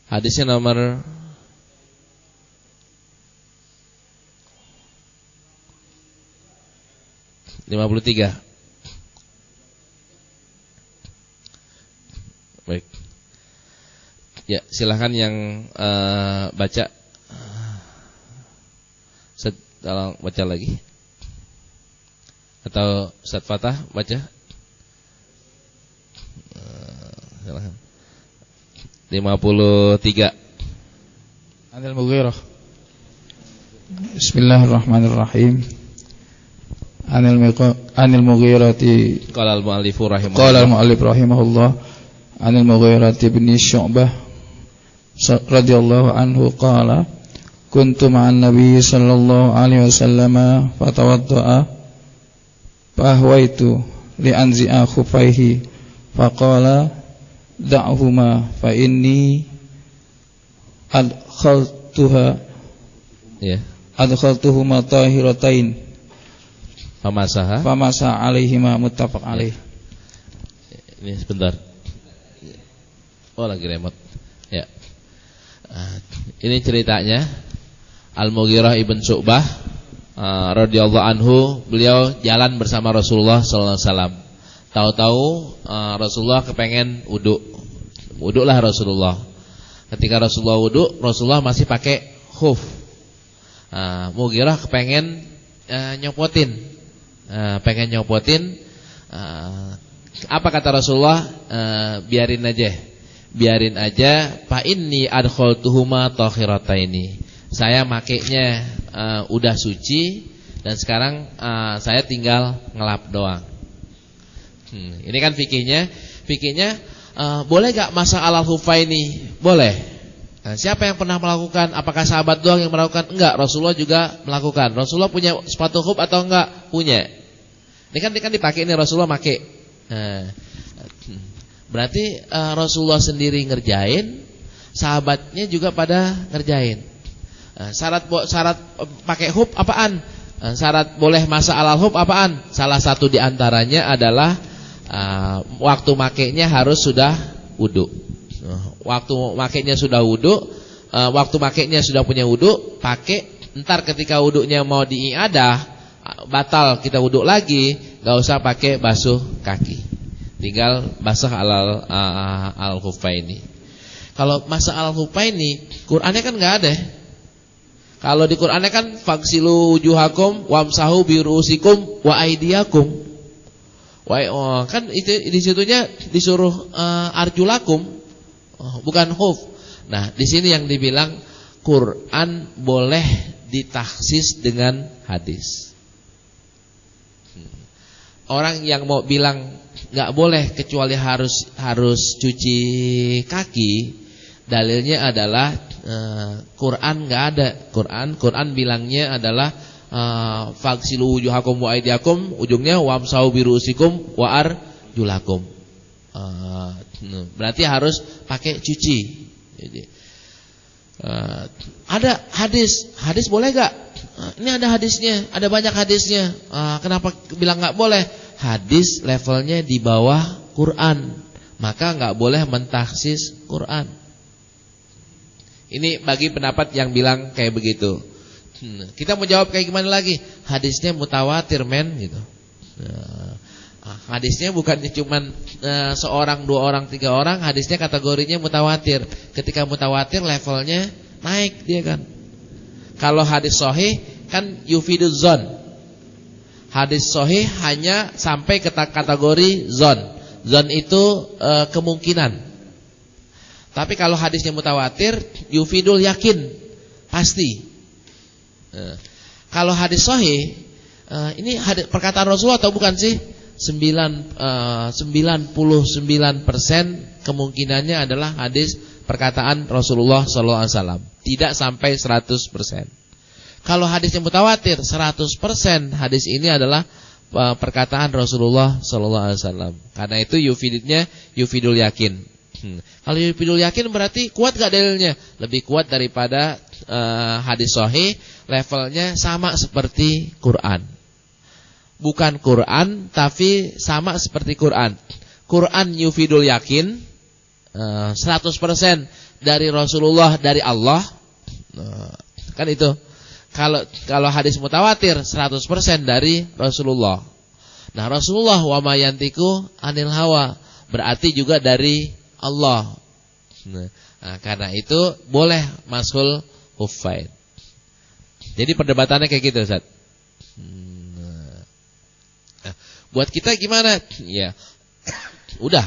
Hadisnya nomor 53. Baik. Ya, silahkan yang baca. Tolong baca lagi. Atau Ustaz Fatah baca. Silahkan. 53. Anil Mughirah. Bismillahirrahmanirrahim. Anil Mughirati Qala al-mu'allif rahimahullah. Qala al-mu'allif rahimahullah. Anil Mughirati bin Syu'bah radhiyallahu anhu qala kuntu ma'an nabiy sallallahu alaihi wasallam fatawadda'a fahwaitu li anzi'a khufaihi faqala da'huma fa inni adkhaltuhuma tahiratain famasa alaihima muttafaq alaih. Ini sebentar. Oh, lagi remote. Ya. Ini ceritanya Al-Mughirah ibn Syu'bah radhiyallahu anhu, beliau jalan bersama Rasulullah sallallahu alaihi wasallam. Tahu-tahu Rasulullah kepengen wudu. Wudulah Rasulullah. Ketika Rasulullah wudu, Rasulullah masih pakai khuf. Mughirah kepengen nyopotin. Pengen nyopotin, apa kata Rasulullah? Biarin aja. Fa inni adkhaltuhuma takhirataini. Saya makainya udah suci dan sekarang saya tinggal ngelap doang. Ini kan fikihnya boleh gak masa alal hufaini? Boleh. Siapa yang pernah melakukan? Apakah sahabat doang yang melakukan? Enggak, Rasulullah juga melakukan. Rasulullah punya sepatu khuf atau enggak? Punya. Ini kan dipakai, ini Rasulullah pakai. Berarti Rasulullah sendiri ngerjain, sahabatnya juga pada ngerjain. Syarat pakai khuf apaan? Syarat boleh masa alal khuf apaan? Salah satu di antaranya adalah waktu makainya harus sudah wudu. Waktu makainya sudah wudu, waktu makainya sudah punya wudu, pakai. Ntar ketika wudunya mau diiadah, batal kita wudu lagi, gak usah pakai basuh kaki, tinggal basah al khuffaini. Kalau masa al khuffaini, Qur'annya kan nggak ada. Kalau di Qur'annya kan faksilu wujuhakum wamsahu birusikum wa aidiakum. Kan itu di situnya disuruh arjulakum. Bukan khuf. Nah, di sini yang dibilang Quran boleh ditaksis dengan hadis. Orang yang mau bilang nggak boleh kecuali harus cuci kaki, dalilnya adalah Quran nggak ada. Quran bilangnya adalah faghsilu wujuhakum wa aydiyakum, ujungnya wamsahu birusikum wa arjulakum. Berarti harus pakai cuci. Jadi, ada hadis boleh gak? Ini ada hadisnya, ada banyak hadisnya. Kenapa bilang gak boleh? Hadis levelnya di bawah Quran, maka gak boleh mentaksis Quran. Ini bagi pendapat yang bilang kayak begitu. Kita mau jawab kayak gimana lagi? Hadisnya mutawatir men gitu. Hadisnya bukannya cuman seorang, dua orang, tiga orang. Hadisnya kategorinya mutawatir. Ketika mutawatir levelnya naik dia kan. Kalau hadis sahih kan yufiduz zon. Hadis sahih hanya sampai ke kategori zon. Zon itu kemungkinan. Tapi kalau hadisnya mutawatir yufidul yakin, pasti. Kalau hadis sahih, ini hadis perkataan Rasulullah atau bukan sih? 99% kemungkinannya adalah hadis perkataan Rasulullah SAW. Tidak sampai 100%. Kalau hadisnya mutawatir 100% hadis ini adalah perkataan Rasulullah SAW. Karena itu yufidul yakin. Kalau yufidul yakin berarti kuat gak dalilnya? Lebih kuat daripada hadis sahih, levelnya sama seperti Quran. Bukan Quran, tapi sama seperti Quran. Quran yufidul yakin 100%, dari Rasulullah, dari Allah. Nah, kan itu. Kalau hadis mutawatir 100% dari Rasulullah. Nah, Rasulullah wa ma yantiku anil hawa, berarti juga dari Allah. Nah, karena itu boleh mashul khuffain. Jadi perdebatannya kayak gitu, Ustaz. Nah, buat kita gimana? Ya. Udah.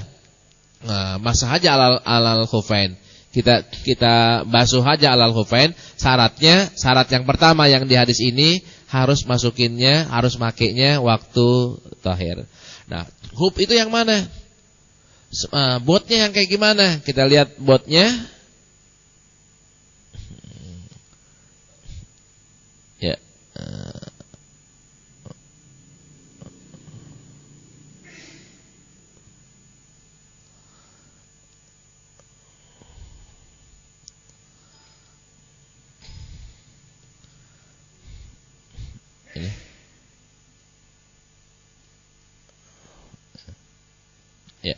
Nah, masah aja alal khuffain. Kita basuh aja alal khuffain. Syarat yang pertama yang di hadis ini harus masukinnya, harus makainya waktu tahir. Nah, khuf itu yang mana? Botnya yang kayak gimana? Kita lihat botnya. Ya. Ini. Ya.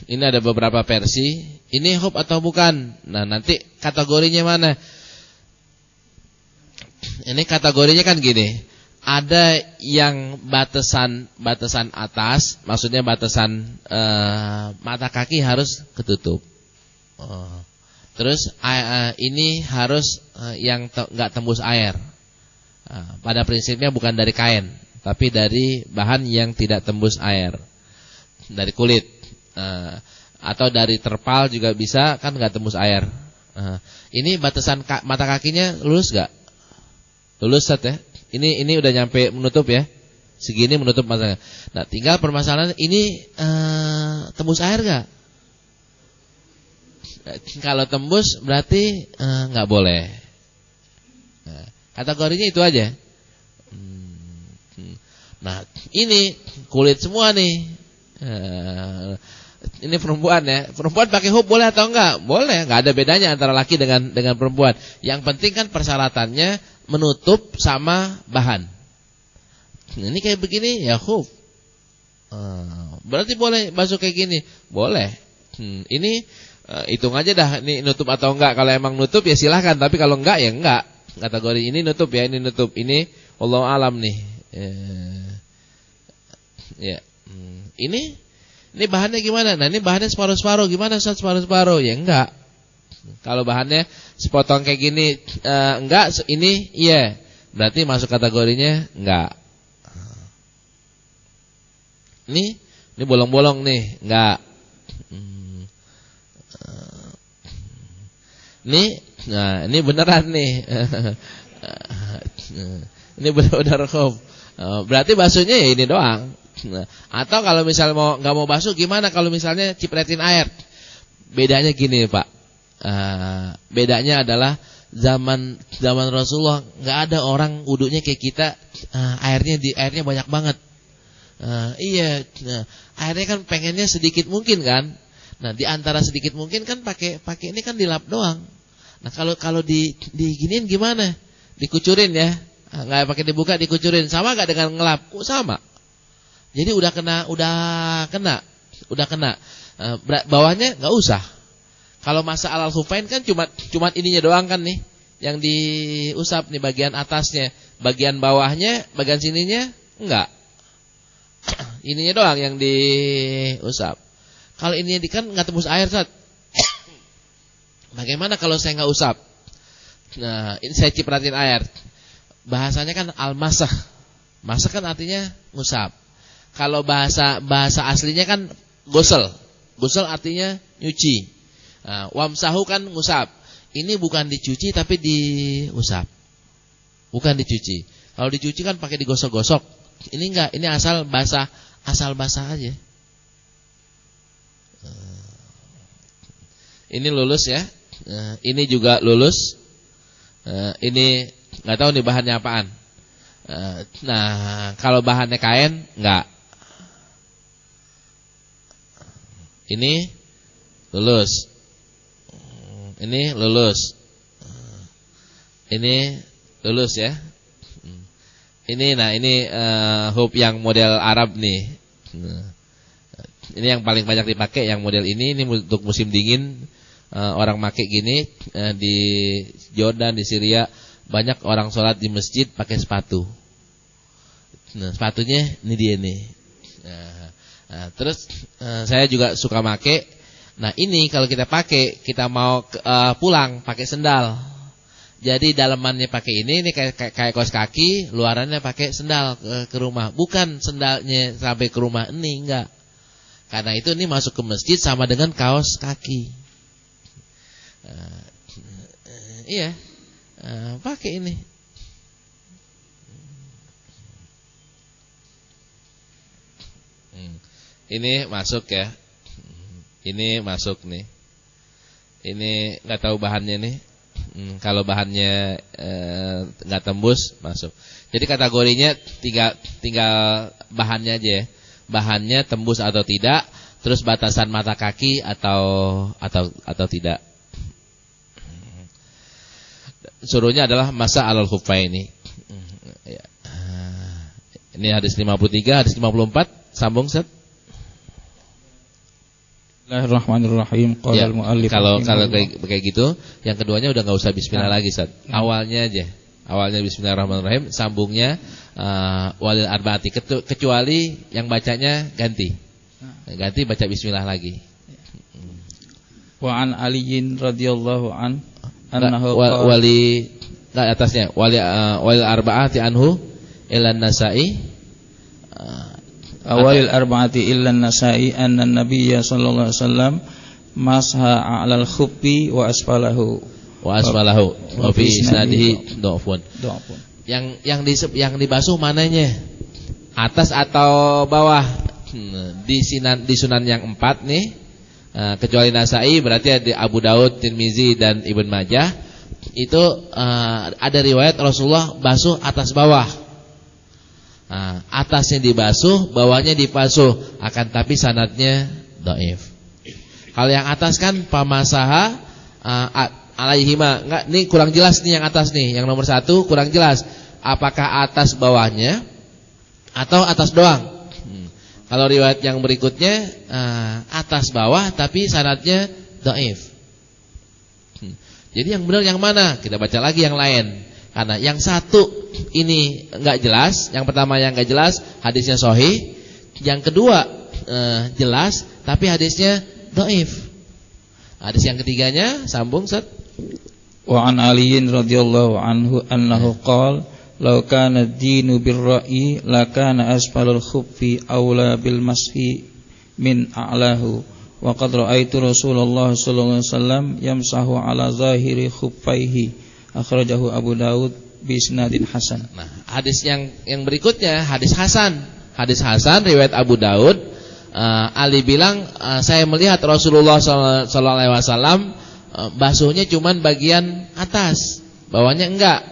Ini ada beberapa versi. Ini khuf atau bukan? Nah, nanti kategorinya mana? Ini kategorinya kan gini. Ada yang batasan atas, maksudnya batasan mata kaki harus ketutup. Terus ini harus yang enggak tembus air. Pada prinsipnya bukan dari kain, tapi dari bahan yang tidak tembus air. Dari kulit. Atau dari terpal juga bisa, kan enggak tembus air. Ini batasan mata kakinya lulus enggak? Lulus, Ustaz, ya. Ini udah nyampe menutup ya. Segini menutup mata. Nah, tinggal permasalahan ini tembus air enggak? Kalau tembus berarti enggak boleh. Nah, kategorinya itu aja. Nah, ini kulit semua nih. Ini perempuan ya. Perempuan pakai khuf boleh atau enggak? Boleh, enggak ada bedanya antara laki dengan perempuan. Yang penting kan persyaratannya menutup sama bahan. Ini kayak begini ya khuf. Berarti boleh basuh kayak gini? Boleh. Ini hitung aja dah ini nutup atau enggak. Kalau emang nutup ya silahkan, tapi kalau enggak ya enggak. Kategori ini nutup ya, ini nutup. Ini wallahu alam nih. Ya. Ini bahannya gimana? Nah, ini bahannya separuh-separuh. Gimana Ustaz separuh-separuh? Ya enggak. Kalau bahannya sepotong kayak gini enggak, ini iya. Berarti masuk kategorinya enggak. Ini bolong-bolong nih, enggak. Nah, ini beneran nih. Ini benar-benar khuf. Berarti basuhnya ya ini doang. Atau kalau misal nggak mau basuh gimana kalau misalnya cipretin air? Bedanya gini, Pak. Bedanya adalah zaman Rasulullah nggak ada orang wudunya kayak kita, airnya banyak banget. Iya, airnya kan pengennya sedikit mungkin kan. Nah, di antara sedikit mungkin kan pakai ini kan dilap doang. Nah, kalau diginiin gimana? Dikucurin ya. Nggak pakai dibuka, dikucurin. Sama nggak dengan ngelap? Sama. Jadi udah kena. Bawahnya nggak usah. Kalau masa alal khuffain kan cuma ininya doang kan nih yang diusap nih, bagian atasnya, bagian bawahnya, bagian sininya enggak. Ininya doang yang diusap. Kalau ininya kan nggak tembus air, Ustaz. Bagaimana kalau saya nggak usap? Nah, ini saya cipratin air. Bahasanya kan al-masah. Masah kan artinya ngusap. Kalau bahasa aslinya kan gosel. Gosel artinya nyuci. Nah, wamsahu kan ngusap. Ini bukan dicuci tapi diusap. Bukan dicuci. Kalau dicuci kan pakai digosok-gosok. Ini enggak, ini asal basah aja. Ini lulus ya. Ini juga lulus. Ini enggak tahu nih bahannya apaan. Nah, kalau bahannya kain enggak. Ini lulus. Ini lulus. Ini lulus ya. Ini hub yang model Arab nih. Ini yang paling banyak dipakai yang model ini untuk musim dingin. orang make gini di Jordan, di Syria banyak orang sholat di masjid pakai sepatu. Nah, sepatunya ini dia nih. Terus saya juga suka make. Nah, ini kalau kita pakai, kita mau pulang pakai sendal. Jadi dalamannya pakai ini kayak kaos kaki, luarannya pakai sendal ke rumah. Bukan sendalnya sampai ke rumah ini, enggak. Karena itu ini masuk ke masjid sama dengan kaos kaki. Iya, pakai ini. Ini masuk ya. Ini masuk nih. Ini nggak tahu bahannya nih. Kalau bahannya nggak tembus masuk. Jadi kategorinya tinggal bahannya aja ya. Bahannya tembus atau tidak, terus batasan mata kaki atau tidak. Suruhnya adalah masa alal khuffaini. Ini hadis 53, hadis 54, sambung Ustaz. Bismillahirrahmanirrahim. Ya, kalau kayak gitu, yang keduanya udah nggak usah bismillah lagi, Ustaz. Awalnya aja. Awalnya bismillahirrahmanirrahim, sambungnya walil arbaati, kecuali yang bacanya ganti. Ganti baca bismillah lagi. Wa an Aliyin radhiyallahu an annahu wali atasnya walil arbaati anhu ila Nasa'i. Awalil arba'ati illa Nasa'i anna Nabiyya sallallahu alaihi wasallam masha 'alal khuffi wa asfalahu wa fi isnadihi dhafun. Yang dibasuh mananya? Atas atau bawah? Di sunan yang 4 nih, kecuali Nasa'i, berarti ada Abu Daud, Tirmizi dan Ibnu Majah. Itu ada riwayat Rasulullah basuh atas bawah. Atasnya dibasuh, bawahnya dibasuh, akan tapi sanadnya dhaif. Kalau yang atas kan pamasaha alaihima, enggak, nih kurang jelas nih yang atas nih, yang nomor 1 kurang jelas. Apakah atas bawahnya atau atas doang? Kalau riwayat yang berikutnya atas bawah tapi sanadnya dhaif. Jadi yang benar yang mana? Kita baca lagi yang lain. Karena yang satu ini enggak jelas, yang pertama yang enggak jelas hadisnya sahih, yang kedua jelas tapi hadisnya dhaif. Hadis yang ketiganya sambung Ustaz. Wa an Aliyin radhiyallahu anhu annahu qala law kana ad-dinu bir-ra'yi la kana asfalul khuffi aula bil mashi min a'lahu wa qad ra'aitu Rasulullah sallallahu alaihi wasallam yamsahu ala zahiri khuffaihi. Akhrajahu Abu Daud bi isnadin hasan. Nah, hadis yang berikutnya hadis hasan. Hadis hasan riwayat Abu Daud. Ali bilang saya melihat Rasulullah sallallahu alaihi wasallam basuhnya cuman bagian atas, bawahnya enggak.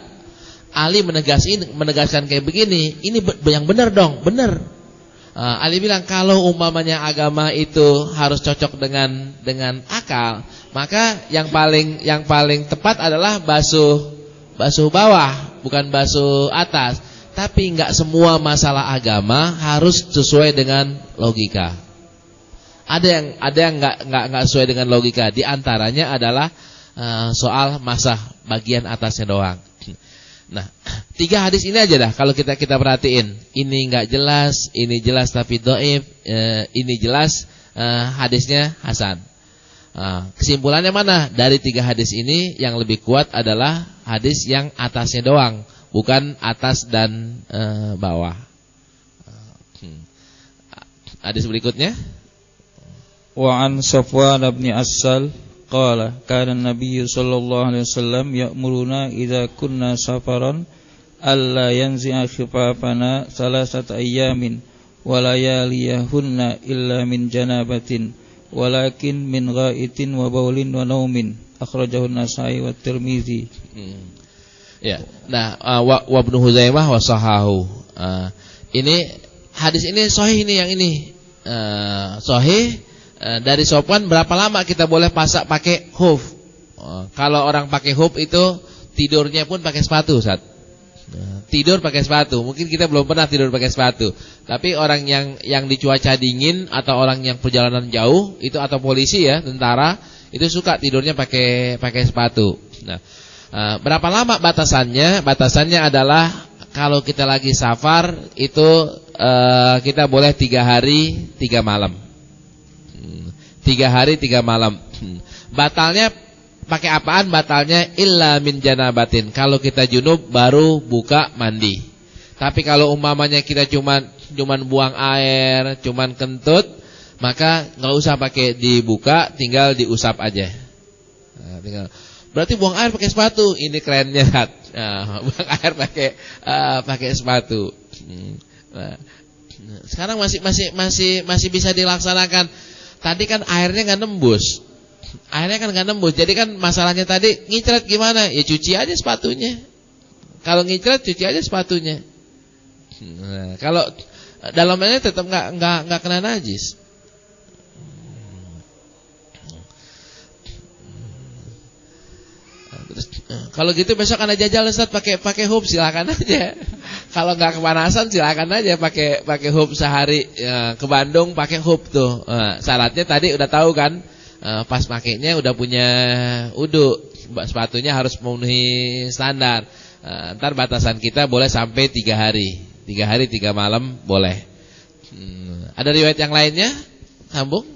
Ali menegaskan kayak begini, ini yang benar dong, benar. Ali bilang kalau umpamanya agama itu harus cocok dengan akal, maka yang paling tepat adalah basuh bawah, bukan basuh atas. Tapi enggak semua masalah agama harus sesuai dengan logika. Ada yang enggak sesuai dengan logika. Di antaranya adalah soal masah bagian atasnya doang. Nah, 3 hadis ini aja dah kalau kita perhatiin. Ini enggak jelas, ini jelas tapi dhaif, ini jelas hadisnya hasan. Kesimpulannya mana? Dari 3 hadis ini yang lebih kuat adalah hadis yang atasnya doang, bukan atas dan bawah. Hadis berikutnya. Wa an Safwan bin Asal qala kana an-nabiy sallallahu alaihi wasallam ya'muruna idza kunna safaran alla yanzi'a khifafana salasata ayyamin wa layaliyahunna illa min janabatin walakin min ghaitin wa baulin wa naumin. Akhrajahu an-Nasa'i wa Tirmizi. Ya. Nah, wa Ibnu Huzaimah wa sahahu. Ini hadis ini sahih ini yang ini. Sahih. Dari Sofwan berapa lama kita boleh pakai khuf? Kalau orang pakai khuf itu tidurnya pun pakai sepatu, Ustaz. Tidur pakai sepatu. Mungkin kita belum pernah tidur pakai sepatu. Tapi orang yang di cuaca dingin atau orang yang perjalanan jauh itu atau polisi ya, tentara, itu suka tidurnya pakai sepatu. Nah, berapa lama batasannya? Batasannya adalah kalau kita lagi safar itu kita boleh 3 hari 3 malam. 3 hari 3 malam. Batalnya pakai apaan? Batalnya illa min janabatin. Kalau kita junub baru buka mandi. Tapi kalau umpamanya kita cuman buang air, cuman kentut, maka nggak usah pakai dibuka, tinggal diusap aja. Nah, berarti buang air pakai sepatu, ini kerennya. Buang air pakai sepatu. Nah, sekarang masih bisa dilaksanakan. Tadi kan airnya nggak nembus. Jadi kan masalahnya tadi ngicret gimana? Ya cuci aja sepatunya. Kalau ngicret cuci aja sepatunya. Nah, kalau dalamnya tetap nggak kena najis. Kalau gitu besok Anda jajal Ustaz pakai hub, silakan aja. Kalau nggak kepanasan silakan aja pakai hub sehari. Ke Bandung pakai hub tuh. Syaratnya tadi udah tahu kan? Pas pakainya udah punya wudu. Sepatunya harus memenuhi standar. Ntar batasan kita boleh sampai 3 hari. 3 hari 3 malam boleh. Ada riwayat yang lainnya? Sambung.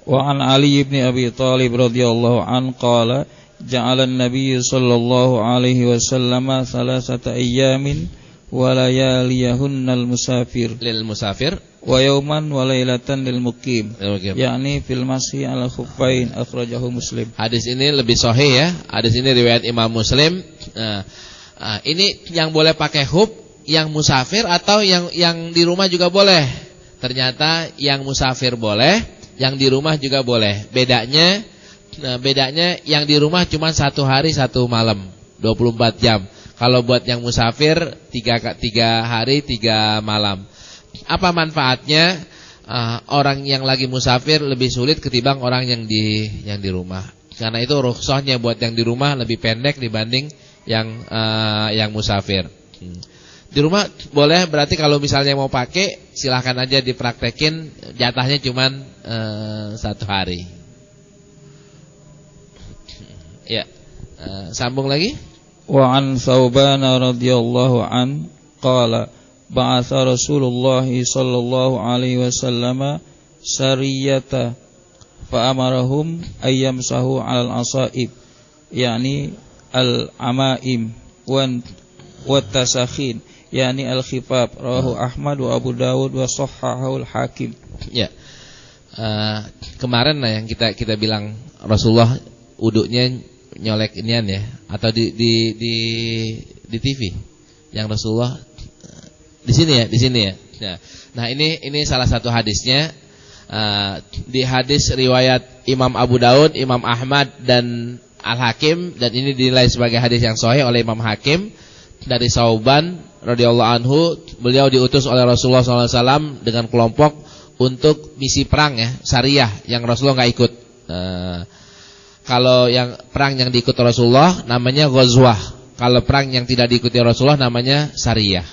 Wa an Ali bin Abi Thalib radhiyallahu an qala ja'ala an-nabiy sallallahu alaihi wasallam 3 ayyamin wa layaliyahunna al-musafir lil musafir wa yawman wa lailatan lil muqim, yakni fil masih ala khuffain, akhrajahu Muslim. Hadis ini lebih sahih ya. Hadis ini riwayat Imam Muslim. Ini yang boleh pakai hub yang musafir atau yang di rumah juga boleh. Ternyata yang musafir boleh, yang di rumah juga boleh. Bedanya yang di rumah cuma 1 hari 1 malam, 24 jam. Kalau buat yang musafir 3 hari 3 malam. Apa manfaatnya? Orang yang lagi musafir lebih sulit ketimbang orang yang di rumah. Karena itu rukhsahnya buat yang di rumah lebih pendek dibanding yang musafir. Di rumah boleh, berarti kalau misalnya mau pakai silahkan aja dipraktekin, jatahnya cuman 1 hari. Ya, sambung lagi. Wa an Thauban radhiyallahu an qala ba'atha Rasulullah sallallahu alaihi wasallam sariyata fa amarahum ayyamsahu 'alal asaib, yakni al-amaim wa tasakhin, yakni al-khifaf, rawahu Ahmad wa Abu Dawud wa sahhahu al-Hakim. Ya. Kemarin yang kita bilang Rasulullah wudunya nyolek inian ya, atau di TV yang Rasulullah di sini ya. Nah, ini salah satu hadisnya. Di hadis riwayat Imam Abu Dawud, Imam Ahmad dan Al-Hakim, dan ini dinilai sebagai hadis yang sahih oleh Imam Hakim dari Thauban radhiyallahu anhu. Beliau diutus oleh Rasulullah SAW dengan kelompok untuk misi perang ya, Sariyah, yang Rasulullah nggak ikut. Kalau yang perang yang diikuti Rasulullah namanya Ghazwah. Kalau perang yang tidak diikuti Rasulullah namanya Sariyah.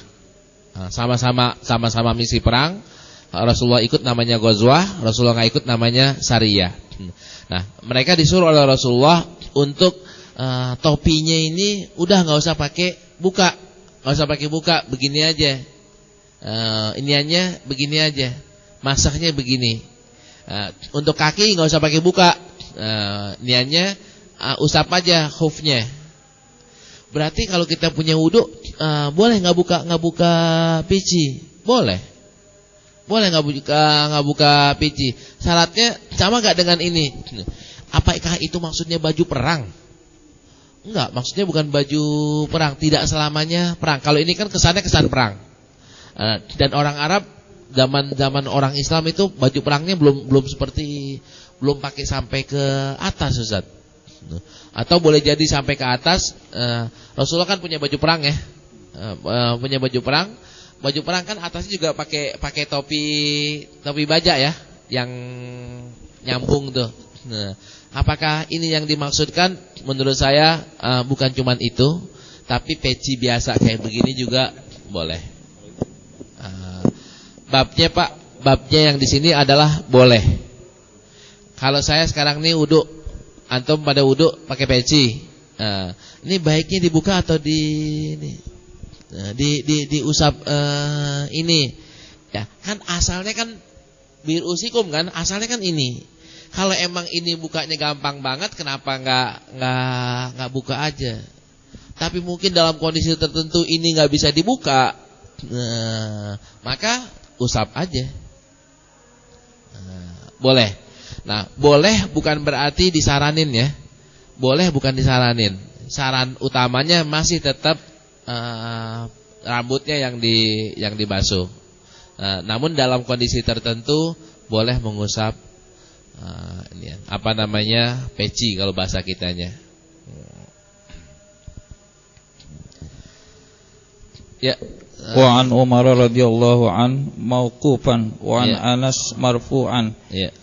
Sama-sama misi perang. Rasulullah ikut namanya Ghazwah, Rasulullah nggak ikut namanya Sariyah. Nah, mereka disuruh oleh Rasulullah untuk topinya ini udah nggak usah pakai buka, begini aja. Iniannya begini aja, masaknya begini. Untuk kaki nggak usah pakai buka. Niannya usap aja khufnya. Berarti kalau kita punya wudu boleh nggak buka pici? Boleh nggak buka pici. Syaratnya sama nggak dengan ini? Apakah itu maksudnya baju perang? Enggak, maksudnya bukan baju perang. Tidak selamanya perang. Kalau ini kan kesannya kesan perang. Dan orang Arab zaman orang Islam itu baju perangnya belum pakai sampai ke atas, Ustaz. Atau boleh jadi sampai ke atas. Rasulullah kan punya baju perang ya. Punya baju perang. Baju perang kan atasnya juga pakai topi baja ya, yang nyambung tuh. Nah, apakah ini yang dimaksudkan? Menurut saya bukan cuman itu, tapi peci biasa kayak begini juga boleh. Babnya yang di sini adalah boleh. Kalau saya sekarang nih wudu antum pada wudu pakai peci. Ini baiknya dibuka atau diusap ini. Ya, kan asalnya kan bir usikum kan, asalnya kan ini. Kalau emang ini bukanya gampang banget, kenapa nggak buka aja? Tapi mungkin dalam kondisi tertentu ini nggak bisa dibuka, maka usap aja. Boleh. Nah, boleh bukan berarti disaranin ya. Boleh bukan disaranin. Saran utamanya masih tetap rambutnya yang dibasuh. Namun dalam kondisi tertentu boleh mengusap peci kalau bahasa kitanya. Ya. Wa an Umar radhiyallahu an mauqufan wa an Anas marfu'an.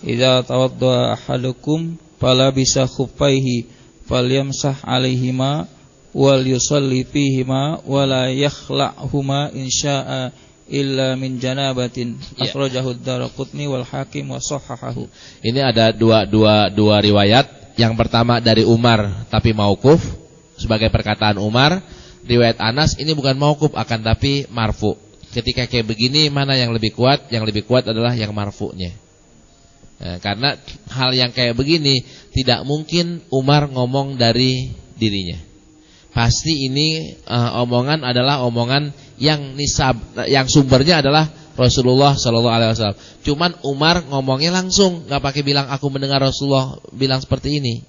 Idza tawadda ahadukum fala bisa khuffaihi falyamsah 'alaihima wal yusalli fihima wa la yakhla'huma insya'a illa min janabatin. Akhrajahu ad-Daraqutni wal Hakim wa shahhahahu. Ini ada dua riwayat. Yang pertama dari Umar tapi mauquf sebagai perkataan Umar. Riwayat Anas ini bukan mauquf akan tapi marfu. Ketika kayak begini mana yang lebih kuat? Yang lebih kuat adalah yang marfu'nya. Karena hal yang kayak begini tidak mungkin Umar ngomong dari dirinya. Pasti ini omongan adalah omongan yang nisab, yang sumbernya adalah Rasulullah sallallahu alaihi wasallam. Cuman Umar ngomongnya langsung, enggak pakai bilang aku mendengar Rasulullah bilang seperti ini.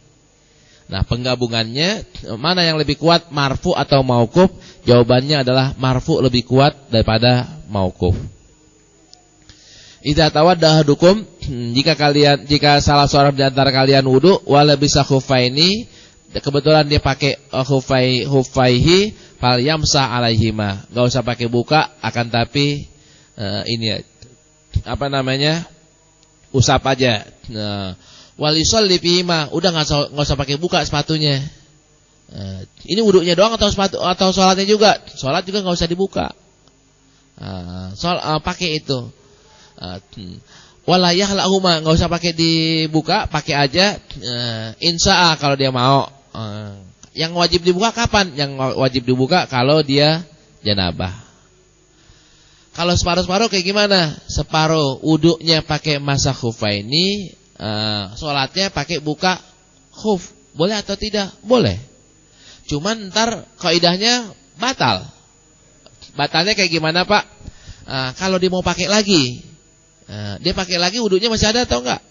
Nah, penggabungannya mana yang lebih kuat, marfu atau mauquf? Jawabannya adalah marfu lebih kuat daripada mauquf. Idza tawadda ahadukum, jika salah seorang di antara kalian wudu wala bisa khuffaini, kebetulan dia pakai khuffaihi fal yamsah alaihima. Enggak usah pakai buka, akan tapi usap aja. Wal yusalli fihima, udah enggak usah pakai buka sepatunya. Ini wudunya doang atau sepatu atau salatnya juga? Salat juga enggak usah dibuka. Pakai itu. Wala yahlahuma, enggak usah pakai dibuka, pakai aja insya'a kalau dia mau. Yang wajib dibuka kapan? Yang wajib dibuka kalau dia janabah. Kalau separuh-separuh kayak gimana? Separuh wudunya pakai masa khuffaini, sholatnya pakai buka khuf. Boleh atau tidak? Boleh. Cuman ntar kaidahnya batal. Batalnya kayak gimana, Pak? Kalau dia mau pakai lagi, dia pakai lagi wudunya masih ada atau enggak?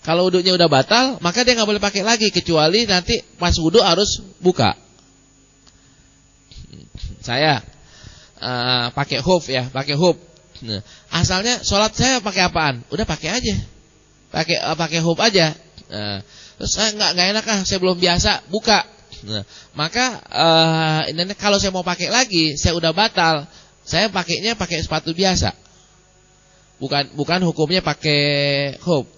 Kalau wudunya udah batal, maka dia nggak boleh pakai lagi kecuali nanti pas wudu harus buka. Saya pakai khuf ya, pakai khuf. Nah, asalnya sholat saya pakai apaan? Udah pakai aja, pakai khuf aja. Terus saya nggak enak saya belum biasa buka. Nah, maka ini kalau saya mau pakai lagi, saya udah batal, saya pakainya pakai sepatu biasa. Bukan hukumnya pakai khuf.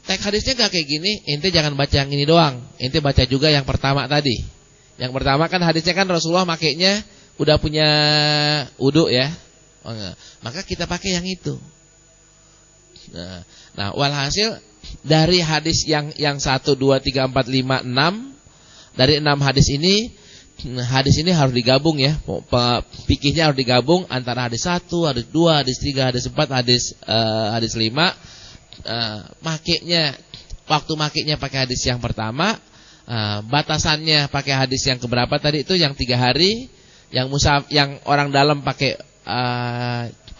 Teks hadisnya gak kayak gini, ente jangan baca yang ini doang, ente baca juga yang pertama tadi. Yang pertama kan hadisnya kan Rasulullah makainya udah punya wudu ya. Maka kita pakai yang itu. Nah, walhasil dari hadis yang 1 2 3 4 5 6, dari 6 hadis ini harus digabung ya. Fikihnya harus digabung antara hadis 1, hadis 2, hadis 3, hadis 4, hadis 5. Waktu makainya pakai hadis yang pertama, batasannya pakai hadis yang keberapa tadi itu, yang 3 hari, yang orang dalam pakai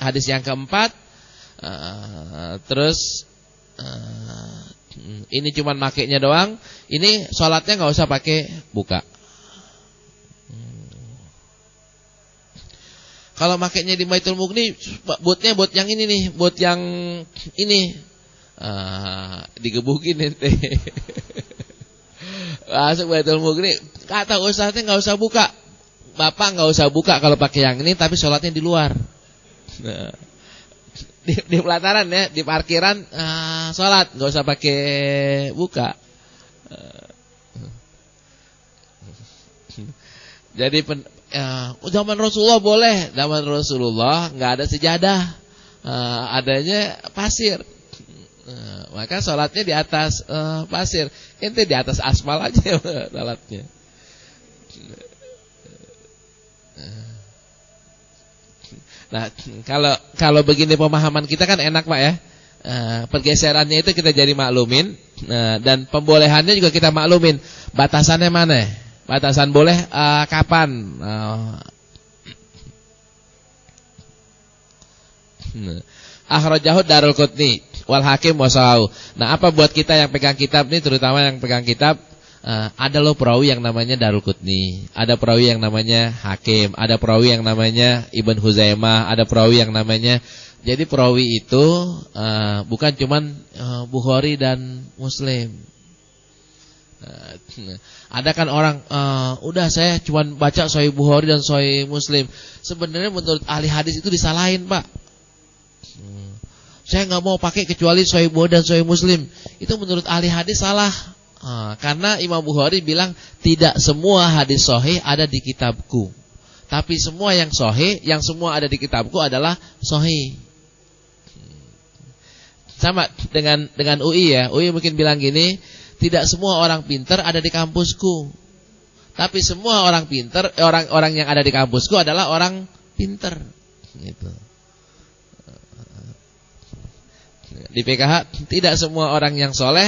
hadis yang keempat, terus ini cuman makainya doang, ini sholatnya nggak usah pakai buka. Kalau makainya di Baitul Mughni, buatnya buat yang ini nih, buat yang ini. Digebukin ente. Masuk Baitul Mughni, kata ustaznya nggak usah buka. Bapak nggak usah buka kalau pakai yang ini, tapi sholatnya di luar. Di pelataran ya, di parkiran sholat nggak usah pakai buka. Jadi zaman Rasulullah boleh, zaman Rasulullah nggak ada sejadah, adanya pasir. maka sholatnya di atas pasir. Ente di atas aspal aja sholatnya. Nah, kalau begini pemahaman kita kan enak Pak ya. Pergeserannya itu kita jadi maklumin, dan pembolehannya juga kita maklumin. Batasannya mana? Batasan boleh kapan? Akhrajahu Darul-Qutni wal Hakim wa Sahahu. Nah, apa buat kita yang pegang kitab nih, terutama yang pegang kitab, ada loh perawi yang namanya Darul-Qutni, ada perawi yang namanya Hakim, ada perawi yang namanya Ibn Huzaimah, ada perawi yang namanya. Jadi perawi itu bukan cuman Bukhari dan Muslim. Ada kan orang udah saya cuman baca Sahih Bukhari dan Sahih Muslim. Sebenarnya menurut ahli hadis itu disalahin, Pak. Saya nggak mau pakai kecuali Sahih Bukhari dan Sahih Muslim. Itu menurut ahli hadis salah. Karena Imam Bukhari bilang tidak semua hadis sahih ada di kitabku. Tapi semua yang sahih, yang semua ada di kitabku adalah sahih. Sama dengan UI ya. UI mungkin bilang gini, tidak semua orang pintar ada di kampusku. Tapi semua orang pintar, orang-orang yang ada di kampusku adalah orang pintar. Gitu. Di PKH tidak semua orang yang soleh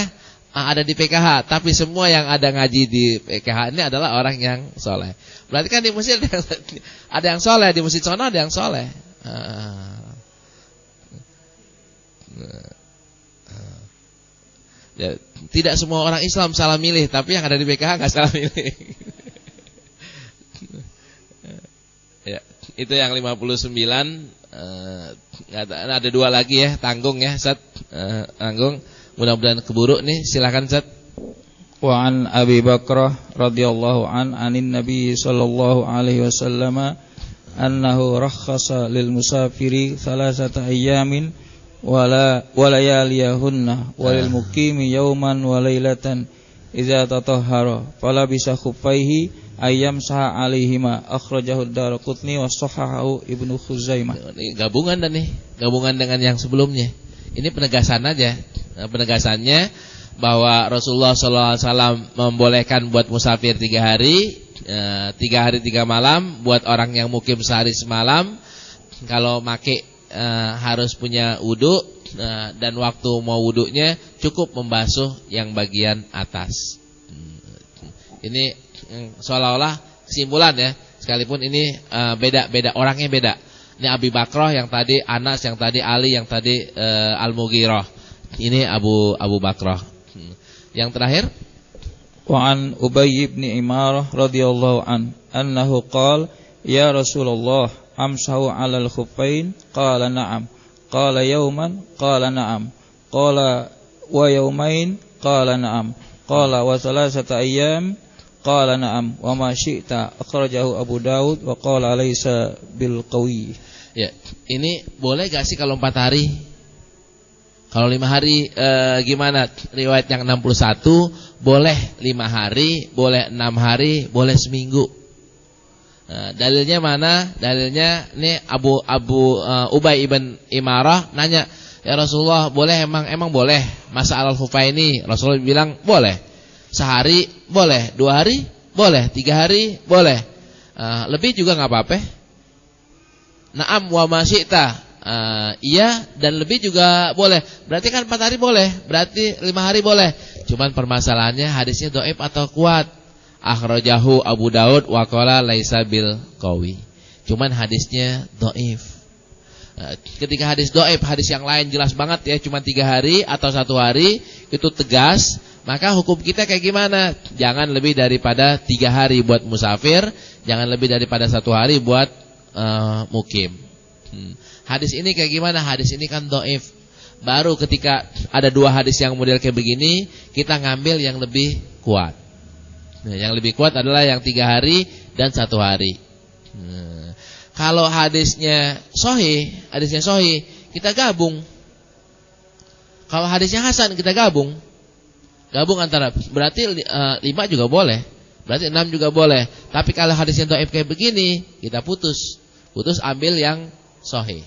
ada di PKH, tapi semua yang ada ngaji di PKH ini adalah orang yang soleh. Berarti kan di masjid ada yang soleh, di masjid sono ada yang soleh. Ya, tidak semua orang Islam salah milih, tapi yang ada di PKH nggak salah milih. Ya, itu yang 59. Ada dua lagi ya, tanggung ya, Ustaz. Tanggung. Mudah-mudahan keburu nih, silakan Ustaz. Wa an Abi Bakrah radhiyallahu anin Nabi sallallahu alaihi wasallam annahu rakhasa lil musafiri thalathata ayyamin wala layaliyahunna walil muqimi yawman wa lailatan idza tatahhara fala bisa khuffaihi ayyam saha alaihima. Akhrajahu Daraqutni wa sahahahu Ibnu Khuzaimah. Ini gabungan dengan yang sebelumnya. Ini penegasan aja. Penegasannya bahwa Rasulullah SAW membolehkan buat musafir 3 hari, 3 hari 3 malam, buat orang yang mukim sehari semalam. Kalau make harus punya wudu, dan waktu mau wudunya cukup membasuh yang bagian atas. Ini seolah-olah kesimpulan ya, sekalipun ini beda orangnya beda. Ini Abi Bakrah yang tadi Anas, yang tadi Ali, yang tadi Al-Mughirah. Ini Abu Bakrah. Yang terakhir, wa an Ubay bin Imarah radhiyallahu annahu qala ya Rasulullah amsahu 'alal khuffain qala na'am qala yawman qala na'am qala wa yawmain qala na'am qala wa thalathata ayyam qala na'am wa ma syi'ta. Akhrajahu Abu Daud wa qala laisa bil qawi. Ya, ini boleh gak sih kalau 4 hari? Kalau 5 hari gimana? Riwayat yang 61 boleh 5 hari, boleh 6 hari, boleh seminggu. Dalilnya mana? Dalilnya nih Ubay ibn Imarah nanya, "Ya Rasulullah, boleh emang boleh masa alal khufaini?" Rasulullah bilang, "Boleh. Sehari boleh, 2 hari boleh, 3 hari boleh. Lebih juga enggak apa-apa." Na'am wa ma syi'ta. Iya dan lebih juga boleh. Berarti kan 4 hari boleh, berarti 5 hari boleh. Cuman permasalahannya hadisnya dhaif atau kuat. Akhrajahu Abu Daud wa qala laisa bil qawi. Cuman hadisnya dhaif. Ketika hadis dhaif, hadis yang lain jelas banget ya, cuma 3 hari atau 1 hari itu tegas, maka hukum kita kayak gimana? Jangan lebih daripada 3 hari buat musafir, jangan lebih daripada 1 hari buat mukim. Hadis ini kayak gimana? Hadis ini kan dhaif. Baru ketika ada 2 hadis yang model kayak begini, kita ngambil yang lebih kuat. Nah, yang lebih kuat adalah yang 3 hari dan 1 hari. Kalau hadisnya sahih, kita gabung. Kalau hadisnya hasan, kita gabung. Gabung antara, berarti 5 juga boleh, berarti 6 juga boleh. Tapi kalau hadisnya dhaif kayak begini, kita putus ambil yang sahih.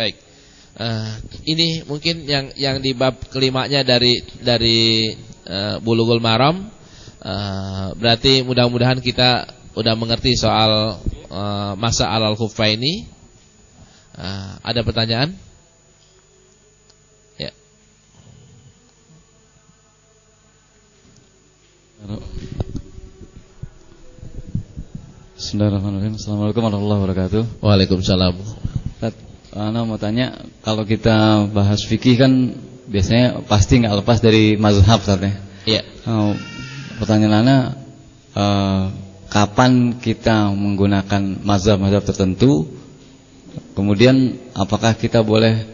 Baik. Ini mungkin yang di bab kelimanya dari Bulughul Maram. Berarti mudah-mudahan kita udah mengerti soal masa alal khuffaini. Ada pertanyaan? Ya. Bismillahirrahmanirrahim. Assalamualaikum warahmatullahi wabarakatuh. Waalaikumsalam. Ana mau tanya, kalau kita bahas fikih kan biasanya pasti nggak lepas dari mazhab, Ustaz ya. Iya. Pertanyaan Ana, kapan kita menggunakan mazhab-mazhab tertentu? Kemudian apakah kita boleh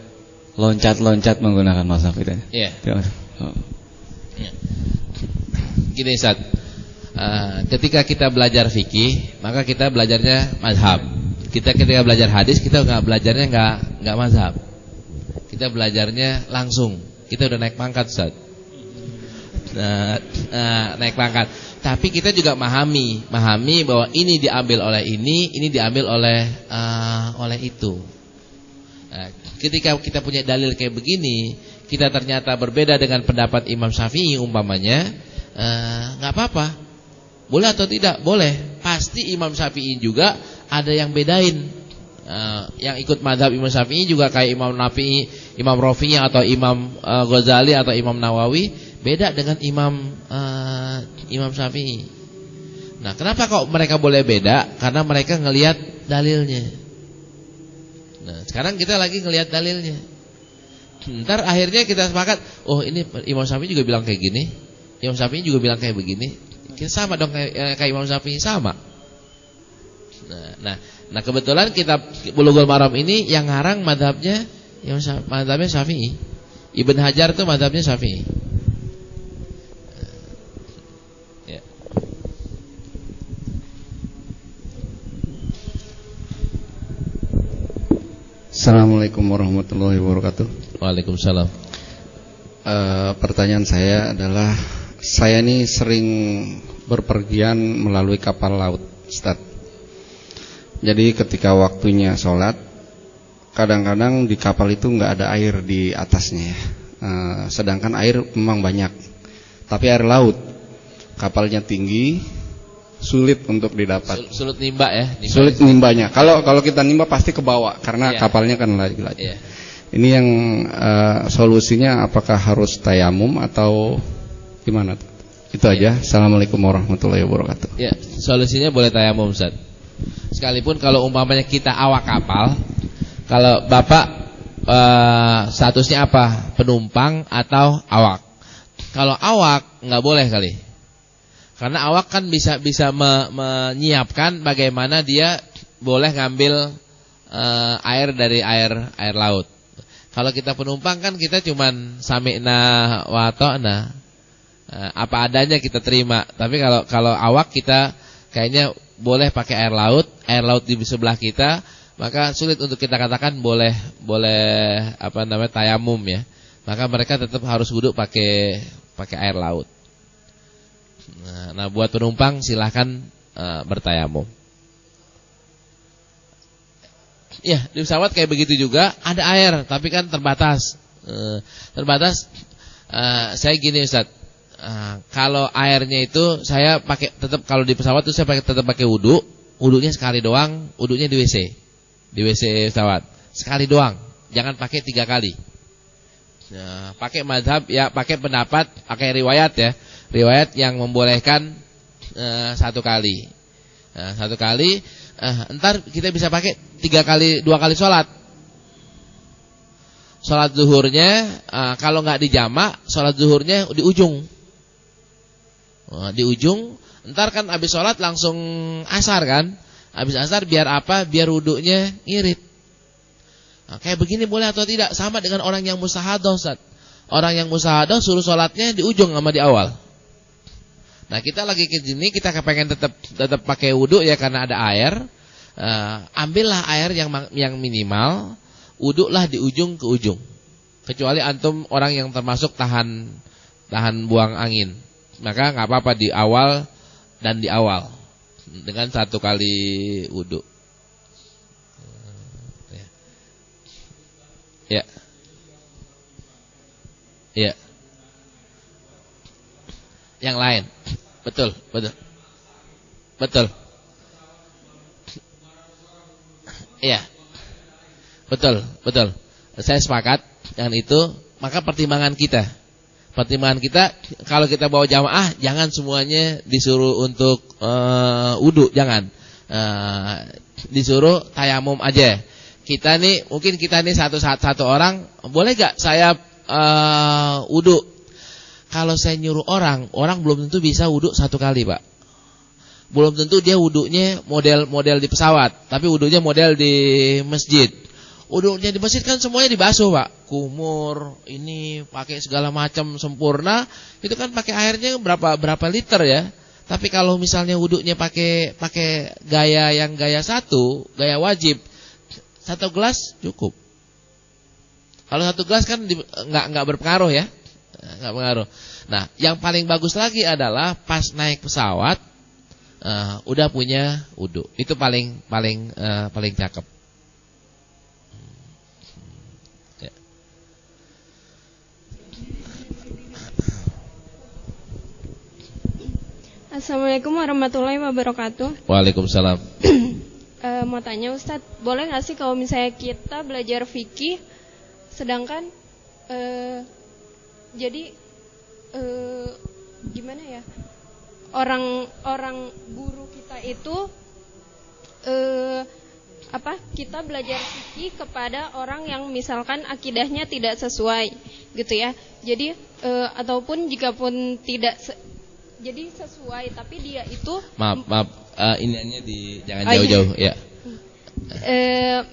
loncat-loncat menggunakan mazhab itu? Iya. Ya. Gini Ustaz, ketika kita belajar fikih, maka kita belajarnya mazhab. Kita ketika belajar hadis, kita belajarnya nggak mazhab. Kita belajarnya langsung. Kita udah naik pangkat, Ustaz. Naik pangkat. Tapi kita juga memahami bahwa ini diambil oleh ini diambil oleh itu. Ketika kita punya dalil kayak begini, kita ternyata berbeda dengan pendapat Imam Syafi'i umpamanya, nggak apa-apa. Boleh atau tidak? Boleh. Pasti Imam Syafi'i juga ada yang bedain. Yang ikut mazhab Imam Syafi'i juga kayak Imam Nafi'i, Imam Rafi'i atau Imam Ghazali atau Imam Nawawi, beda dengan Imam Syafi'i. Nah, kenapa kok mereka boleh beda? Karena mereka ngelihat dalilnya. Nah, sekarang kita lagi ngelihat dalilnya. Ntar akhirnya kita sepakat, oh ini Imam Syafi'i juga bilang kayak gini, Imam Syafi'i juga bilang kayak begini. Kita sama dong kayak Imam Syafi'i, sama. Nah kebetulan kitab Bulughul Maram ini yang ngarang madhabnya Syafi'i. Ibn Hajar itu madhabnya Syafi'i. Ya. Assalamualaikum warahmatullahi wabarakatuh. Waalaikumsalam. Pertanyaan saya adalah, saya ini sering berpergian melalui kapal laut, Ustaz. Jadi ketika waktunya sholat, kadang-kadang di kapal itu nggak ada air di atasnya ya. Sedangkan air memang banyak, tapi air laut, kapalnya tinggi, sulit untuk didapat. Sulit nimba ya. Sulit nimbanya. Kalau kita nimba pasti ke bawah karena kapalnya kan lagi. Yeah. Ini yang solusinya apakah harus tayamum atau gimana? Itu aja. Assalamualaikum warahmatullahi wabarakatuh. Ya, solusinya boleh tayamum, Ustaz. Sekalipun kalau umpamanya kita awak kapal, kalau Bapak statusnya apa? Penumpang atau awak? Kalau awak nggak boleh kali. Karena awak kan bisa menyiapkan bagaimana dia boleh ngambil air dari air laut. Kalau kita penumpang kan kita cuman sami'na wa ta'na. Apa adanya kita terima. Tapi kalau awak kita kayaknya boleh pakai air laut di sebelah kita, maka sulit untuk kita katakan boleh tayamum ya. Maka mereka tetap harus wudu pakai air laut. Nah, buat penumpang silahkan bertayamum. Ya, di pesawat kayak begitu juga, ada air tapi kan terbatas. Saya gini Ustaz. Kalau airnya itu saya pakai tetap, kalau di pesawat itu saya tetap pakai wudu. Wudunya sekali doang, wudunya di WC. Di WC pesawat. Sekali doang, jangan pakai 3 kali. Nah, pakai mazhab ya, pakai pendapat, pakai riwayat ya. Riwayat yang membolehkan 1 kali. Nah, 1 kali, entar kita bisa pakai 2 kali sholat. Sholat zuhurnya kalau nggak di jamak, sholat zuhurnya di ujung. Di ujung, entar kan habis sholat langsung asar kan. Habis asar biar apa? Biar wudunya ngirit. Nah, kayak begini boleh atau tidak? Sama dengan orang yang mustahadah, Ustaz. Orang yang mustahadah suruh sholatnya di ujung sama di awal. Nah, kita lagi ke sini, kita kepengen tetap pakai wudu ya karena ada air. Ambillah air yang minimal, wudulah di ujung ke ujung. Kecuali antum orang yang termasuk tahan buang angin. Maka nggak apa-apa di awal dan di awal dengan 1 kali wudu. Iya. Yang lain. Betul. Iya. Betul. Saya sepakat dengan itu. Maka pertimbangan kita kalau kita bawa jamaah, jangan semuanya disuruh untuk wudu, jangan. Disuruh tayamum aja. Mungkin kita nih satu orang, boleh gak saya wudu? Kalau saya nyuruh orang belum tentu bisa wudu satu kali, Pak. Belum tentu dia wudunya model di pesawat, tapi wudunya model di masjid. Wudunya di masjid kan semuanya dibasuh, Pak. Kumur, ini pakai segala macam sempurna, itu kan pakai airnya berapa liter ya. Tapi kalau misalnya wudunya pakai gaya gaya wajib, 1 gelas cukup. Kalau 1 gelas kan nggak berpengaruh ya, nggak pengaruh. Nah, yang paling bagus lagi adalah pas naik pesawat udah punya wudu. Itu paling cakep. Ya. Assalamualaikum warahmatullahi wabarakatuh. Waalaikumsalam. Mau tanya Ustadz, boleh nggak sih kalau misalnya kita belajar fikih, sedangkan gimana ya, orang guru kita itu kita belajar fikih kepada orang yang misalkan akidahnya tidak sesuai gitu ya. Jadi ataupun jika pun tidak jadi sesuai, tapi dia itu maaf iniannya jangan jauh-jauh ya.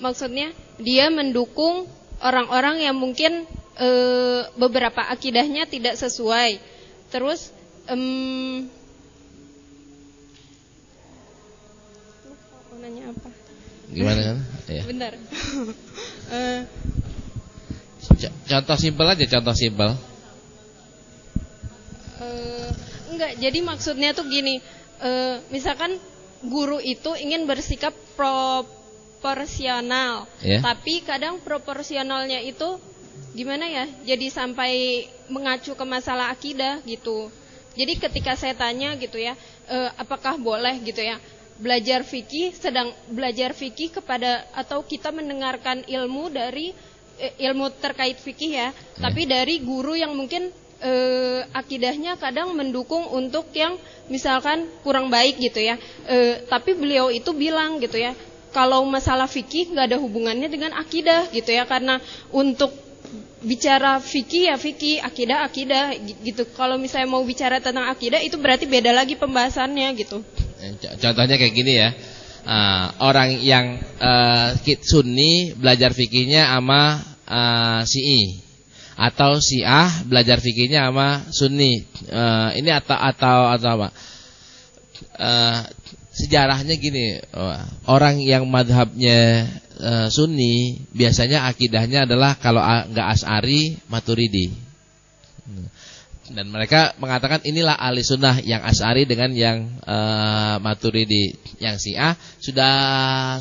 Maksudnya dia mendukung orang-orang yang mungkin beberapa akidahnya tidak sesuai. Terus lupa nanya apa? Gimana kan? Ya. Bentar. Contoh simpel aja, Enggak, jadi maksudnya tuh gini, misalkan guru itu ingin bersikap proporsional, yeah. Tapi kadang proporsionalnya itu gimana ya, jadi sampai mengacu ke masalah akidah gitu. Jadi ketika saya tanya gitu ya, apakah boleh gitu ya belajar fikih kepada, atau kita mendengarkan ilmu dari ilmu terkait fikih ya, tapi dari guru yang mungkin akidahnya kadang mendukung untuk yang misalkan kurang baik gitu ya. Tapi beliau itu bilang gitu ya, kalau masalah fikih nggak ada hubungannya dengan akidah gitu ya, karena untuk bicara fikih ya fikih, akidah gitu. Kalau misalnya mau bicara tentang akidah itu berarti beda lagi pembahasannya gitu. Contohnya kayak gini ya, orang yang Sunni belajar fikihnya sama Syi'i, atau Syiah belajar fikihnya sama Sunni. Ini atau apa? Sejarahnya gini, orang yang madhabnya Sunni biasanya akidahnya adalah kalau enggak Asy'ari, Maturidi. Dan mereka mengatakan inilah ahli sunnah, yang Asy'ari dengan yang Maturidi. Yang Syiah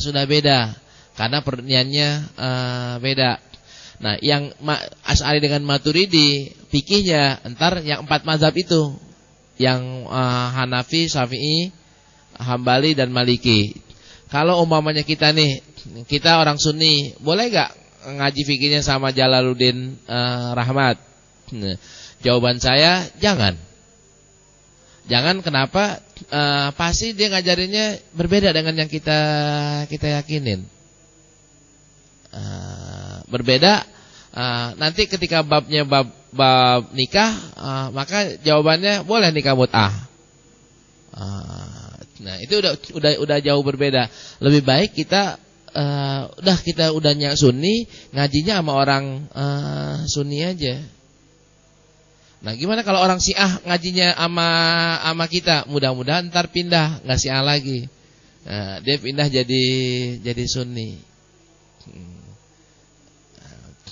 sudah beda karena perniannya beda. Nah, yang Asy'ari dengan Maturidi fikihnya entar yang 4 mazhab itu, yang Hanafi, Syafi'i, Hambali dan Maliki. Kalau umpamanya kita orang Sunni, boleh gak ngaji fikihnya sama Jalaluddin Rahmat? Nah, jawaban saya jangan. Kenapa? Pasti dia ngajarinnya berbeda dengan yang kita yakinin. Berbeda. Nanti ketika babnya bab nikah, maka jawabannya boleh nikah mut'ah. Nah, itu udah jauh berbeda. Lebih baik kita Sunni, ngajinya sama orang Sunni aja. Nah, gimana kalau orang Syiah ngajinya sama kita? Mudah-mudahan ntar pindah, nggak Syiah lagi. Nah, dia pindah jadi Sunni.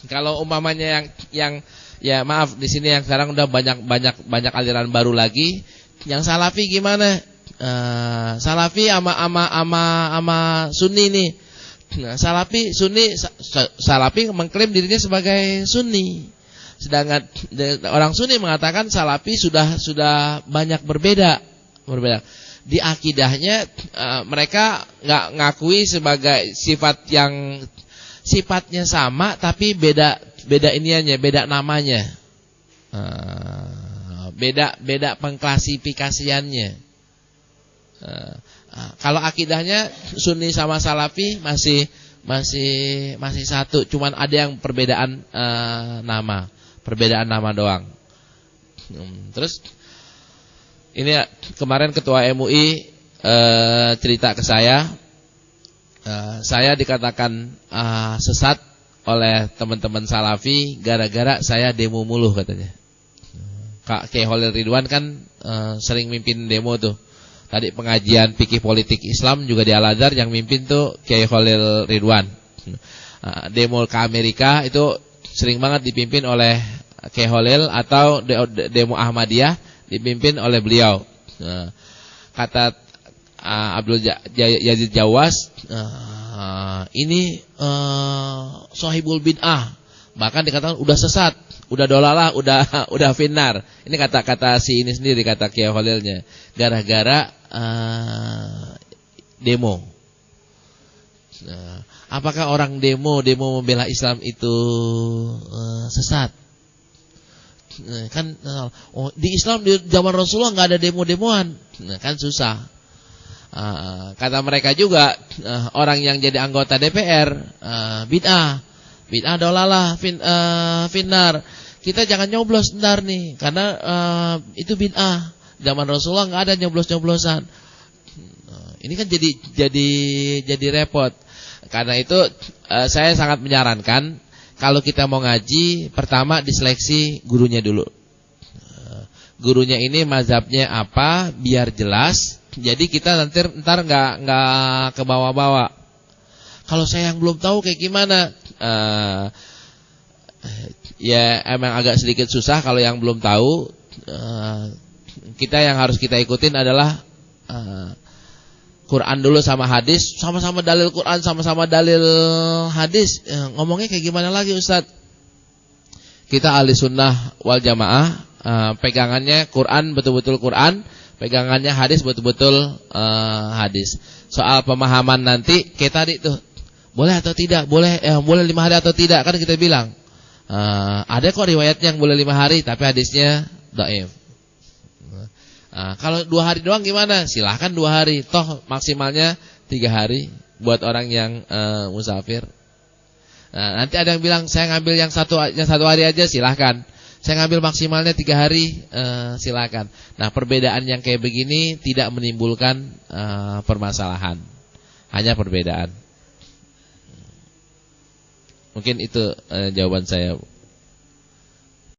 Kalau umpamanya yang ya maaf di sini yang sekarang udah banyak aliran baru lagi, yang Salafi gimana? Salafi ama Sunni nih. Nah, Salafi Sunni, Salafi mengklaim dirinya sebagai Sunni. Sedangkan orang Sunni mengatakan Salafi sudah banyak berbeda. Di akidahnya mereka nggak ngakui sebagai sifat yang sifatnya sama tapi beda iniannya, beda namanya. Beda pengklasifikasiannya. Kalau akidahnya Sunni sama Salafi masih satu, cuman ada yang perbedaan nama doang. Terus ini kemarin ketua MUI cerita ke saya dikatakan sesat oleh teman-teman Salafi gara-gara saya demo mulu katanya. Kak Kiai Khalil Ridwan kan sering mimpin demo tuh. Tadi pengajian fikih politik Islam juga di Al-Azhar yang mimpin tuh Kiai Khalil Ridwan. Demo ke Amerika itu sering banget dipimpin oleh Kiai Khalil atau demo Ahmadiyah dipimpin oleh beliau. Kata Abdul Yazid Jawas, ini sahibul bid'ah, bahkan dikatakan udah sesat, udah dolalah, udah finnar. Ini kata si ini sendiri, kata Kiai Khalilnya, gara-gara demo. Apakah orang demo membela Islam itu sesat? Kan di Islam di zaman Rasulullah nggak ada demo-demoan, kan susah. Kata mereka juga orang yang jadi anggota DPR bid'ah dolalah, finnar. Kita jangan nyoblos ntar nih, karena itu bid'ah. Zaman Rasulullah nggak ada nyoblos-nyoblosan. Ini kan jadi repot. Karena itu saya sangat menyarankan kalau kita mau ngaji, pertama diseleksi gurunya dulu. Gurunya ini mazhabnya apa, biar jelas. Jadi kita ntar nggak ke bawah-bawah. Kalau saya yang belum tahu kayak gimana? Ya emang agak sedikit susah kalau yang belum tahu. Kita yang harus kita ikutin adalah Quran dulu sama hadis, sama-sama dalil Quran, sama-sama dalil hadis. Ngomongnya kayak gimana lagi Ustaz? Kita ahli sunnah wal jamaah, pegangannya Quran betul-betul Quran, pegangannya hadis betul-betul hadis. Soal pemahaman nanti kayak tadi tuh, boleh atau tidak, boleh 5 hari atau tidak, kan kita bilang ada kok riwayatnya yang boleh 5 hari tapi hadisnya dhaif. Kalau 2 hari doang gimana? Silahkan 2 hari. Toh maksimalnya 3 hari buat orang yang musafir. Nanti ada yang bilang saya ngambil yang satu hari aja, silahkan. Saya ngambil maksimalnya 3 hari, silahkan. Nah, perbedaan yang kayak begini tidak menimbulkan permasalahan, hanya perbedaan. Mungkin itu jawaban saya.